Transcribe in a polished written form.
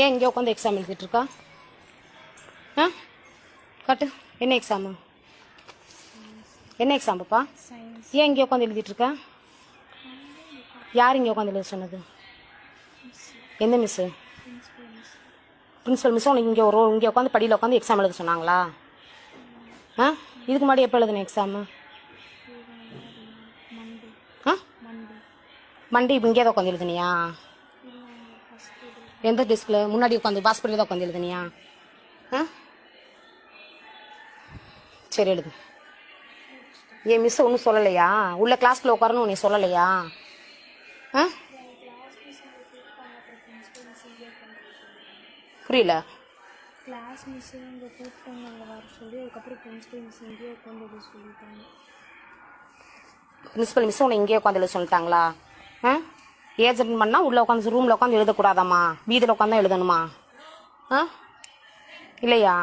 ஏன் இங்கே உட்காந்து எக்ஸாம் எழுதிட்டு இருக்கா? ஆ காட்டு, என்ன எக்ஸாமு? என்ன எக்ஸாம் பாப்பா? ஏன் இங்கே உட்காந்து எழுதிட்டு இருக்கா? யார் இங்கே உட்காந்து எழுத சொன்னது? எந்த மிஸ்ஸு? பிரின்ஸிபல் மிஸ் உனக்கு இங்கே உட்காந்து படியில் உட்காந்து எக்ஸாம் எழுத சொன்னாங்களா? ஆ இதுக்கு முன்னாடி எப்போ எழுதுன எக்ஸாமு? ஆ மண்டே இப்போ இங்கே தான் உட்காந்து எழுதுனியா? எந்த டெஸ்கில்? முன்னாடி உட்காந்து பாஸ்பரியில் தான் உட்காந்து எழுதுனியா? ஆ சரி எழுது. ஏன் மிஸ் ஒன்றும் சொல்லலையா? உள்ள கிளாஸ்க்குள்ள உட்காரணும் உன்னை சொல்லலையா? ஆ புரியல. கிளாஸ் மிஸ் இங்கே கூப்பிட்டாங்க வர சொல்லி, அதுக்கப்புறம் பிரின்சிபல் மிஸ் இங்கேயே உட்காந்து சொல்லிட்டாங்க. பிரின்சிபல் மிஸ் உன்னை இங்கேயே உட்காந்து எழுத சொல்லிட்டாங்களா? ஆ ஏஜென்ட் பண்ணால் உள்ளே உட்காந்து ரூமில் உட்காந்து எழுதக்கூடாதாம்மா? வீதியில் உட்காந்து தான் எழுதணுமா? ஆ இல்லையா?